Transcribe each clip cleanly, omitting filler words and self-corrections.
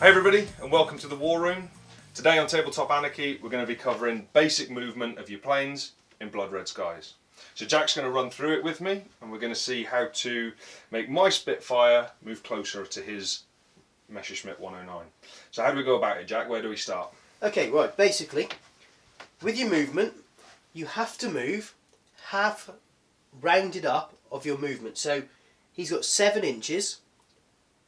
Hey everybody, and welcome to the War Room. Today on Tabletop Anarchy we're going to be covering basic movement of your planes in Blood Red Skies. So Jack's going to run through it with me and we're going to see how to make my Spitfire move closer to his Messerschmitt 109. So how do we go about it, Jack? Where do we start? Okay, right, basically with your movement you have to move half rounded up of your movement. So he's got 7 inches,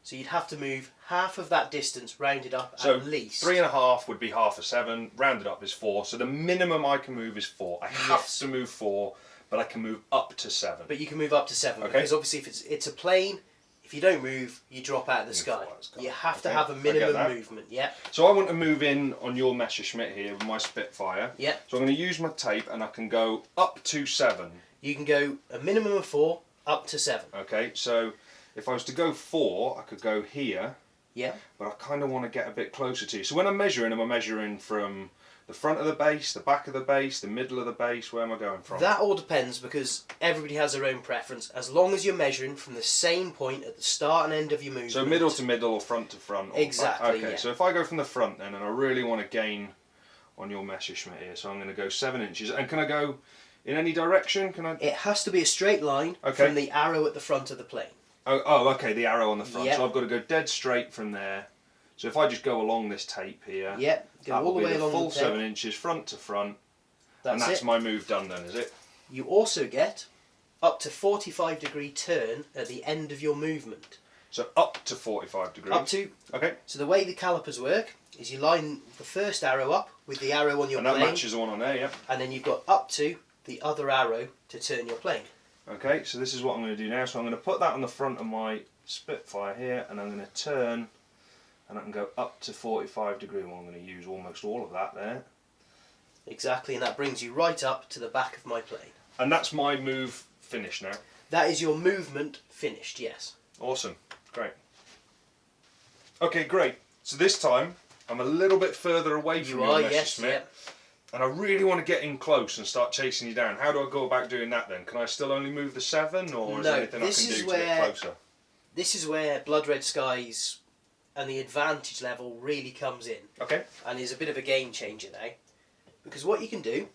so you'd have to move half of that distance rounded up So at least. 3.5 would be half of 7, rounded up is 4, so the minimum I can move is 4. I have to move 4, but I can move up to 7. But you can move up to 7, okay. Because obviously if it's a plane, if you don't move, you drop out of the sky. You have to have a minimum movement, yeah. So I want to move in on your Messerschmitt here with my Spitfire. Yeah. So I'm going to use my tape and I can go up to 7. You can go a minimum of 4 up to 7. Okay, so if I was to go 4, I could go here. Yeah. But I kind of want to get a bit closer to you. So when I'm measuring, am I measuring from the front of the base, the back of the base, the middle of the base? Where am I going from? That all depends because everybody has their own preference. As long as you're measuring from the same point at the start and end of your movement. So middle to middle or front to front? Or exactly, okay, yeah. So if I go from the front then, and I really want to gain on your Messerschmitt here, so I'm going to go 7 inches. And can I go in any direction? Can I? It has to be a straight line from the arrow at the front of the plane. Oh, okay, the arrow on the front. Yep. So I've got to go dead straight from there. So if I just go along this tape here, go all the way along full the tape. 7 inches front to front, and that's my move done then, is it? You also get up to 45-degree turn at the end of your movement. So up to 45 degrees. Up to. Okay. So the way the calipers work is you line the first arrow up with the arrow on your plane. And that matches the one on there, yeah. And then you've got up to the other arrow to turn your plane. Okay, so this is what I'm going to do now. So I'm going to put that on the front of my Spitfire here, and I'm going to turn, and I can go up to 45 degrees. Well, I'm going to use almost all of that there. Exactly, and that brings you right up to the back of my plane. And that's my move finished now. That is your movement finished, yes. Awesome, great. Okay, great. So this time I'm a little bit further away from your Messerschmitt. Yes. And I really want to get in close and start chasing you down. How do I go about doing that then? Can I still only move the 7, or is there anything I can do to get closer? This is where Blood Red Skies and the advantage level really comes in. Okay. And is a bit of a game changer now. Because what you can do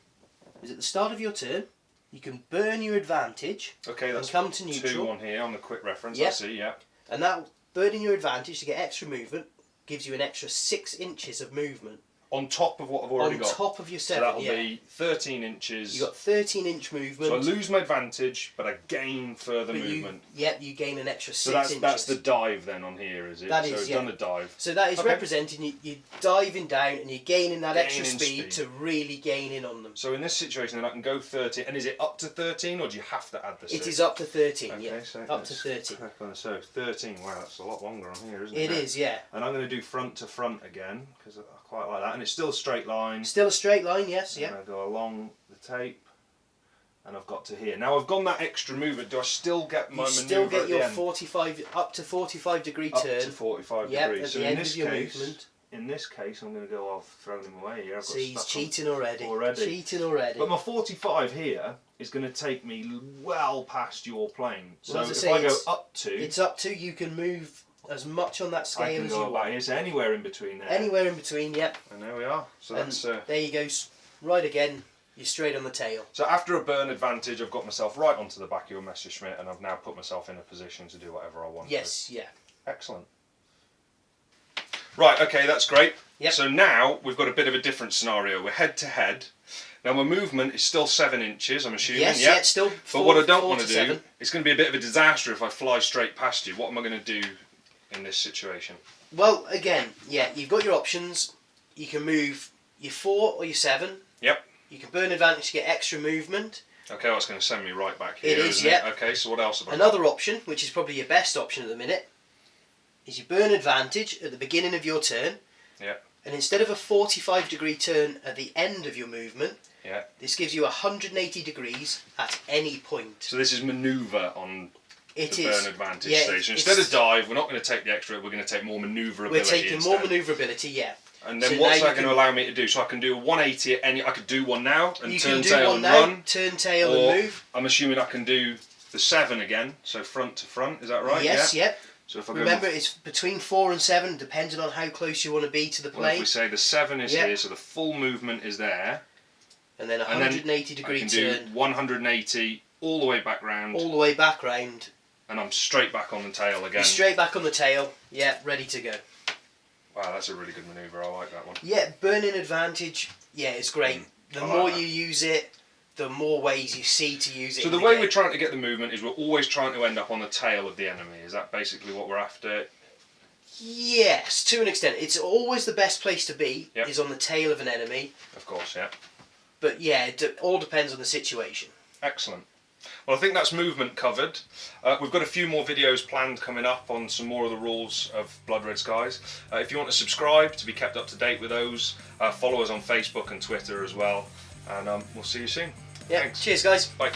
is at the start of your turn, you can burn your advantage. Okay, that's and come to neutral. 2 on here on the quick reference. Yep. I see, yeah. And that burning your advantage to get extra movement gives you an extra 6 inches of movement. On top of what I've already got? On top of your 7, so that'll be 13 inches. You've got 13-inch movement. So I lose my advantage, but I gain further movement. You gain an extra 6 inches. So that's the dive then on here, is it? That so is, I've done a dive. So that is representing you diving down and you're gaining that extra speed to really gain in on them. So in this situation then I can go 13, and is it up to 13 or do you have to add the 6? It is up to 13, okay, yeah. So up to 13. So 13, wow, that's a lot longer on here, isn't it? It is, yeah. And I'm going to do front to front again, because I quite like that. And it's still a straight line. Still a straight line, yes, yeah. And I go along the tape, and I've got to here. Now I've gone that extra movement. Do I still get my manoeuvre? You still get your end? 45 up to 45-degree turn. Up to 45 degrees. At so the in end this of your case, movement. in this case, I'm going to go. I've thrown him away here. I've got See, he's stuck cheating already. Cheating already. But my 45 here is going to take me well past your plane. So well, if I go up to, it's up to you can move as much on that scale I can as go you want. Here, so anywhere in between there. Anywhere in between, yep. And there we are. So and that's there you go. Right again. You're straight on the tail. So after a burn advantage, I've got myself right onto the back of your Messerschmitt, and I've now put myself in a position to do whatever I want. Yes, yeah. Excellent. Right, okay, that's great. Yep. So now we've got a bit of a different scenario. We're head to head. Now my movement is still 7 inches, I'm assuming. Yes, yeah, it's still. But what I don't want to do, it's going to be a bit of a disaster if I fly straight past you. What am I going to do in this situation? Well, again, yeah, you've got your options. You can move your 4 or your 7. Yep. You can burn advantage to get extra movement. Okay, well, it's going to send me right back here. It is, yeah. Okay, so what else have I got? Another option, which is probably your best option at the minute, is you burn advantage at the beginning of your turn. Yeah. And instead of a 45-degree turn at the end of your movement, yeah, this gives you 180 degrees at any point. So this is manoeuvre on the burn advantage stage. So instead of dive, we're not going to take the extra, we're going to take more manoeuvrability. We're taking instead. more manoeuvrability, yeah. And then what's that going to allow me to do? So I can do a 180 at any. I could do one now and turn tail and run. Turn tail and move. I'm assuming I can do the 7 again. So front to front. Is that right? Yes. Yeah. Yep. So if I go Remember, it's between 4 and 7, depending on how close you want to be to the well, if plane. we say the 7 is Yep. here, so the full movement is there. And then a And then 180 degree I can turn. do 180 all the way back round. All the way back round. And I'm straight back on the tail again. You're straight back on the tail. Yeah, ready to go. Wow, that's a really good manoeuvre. I like that one. Yeah, burning advantage. Yeah, it's great. The I like more that. you use it, the more ways you see to use it. So in the the way game. we're trying to get the movement is we're always trying to end up on the tail of the enemy. Is that basically what we're after? Yes, to an extent. It's always the best place to be, Yep. is on the tail of an enemy. Of course, yeah. But yeah, it all depends on the situation. Excellent. Well, I think that's movement covered. We've got a few more videos planned coming up on some more of the rules of Blood Red Skies. If you want to subscribe to be kept up to date with those, follow us on Facebook and Twitter as well. And we'll see you soon. Yeah, Thanks. cheers guys. Bye.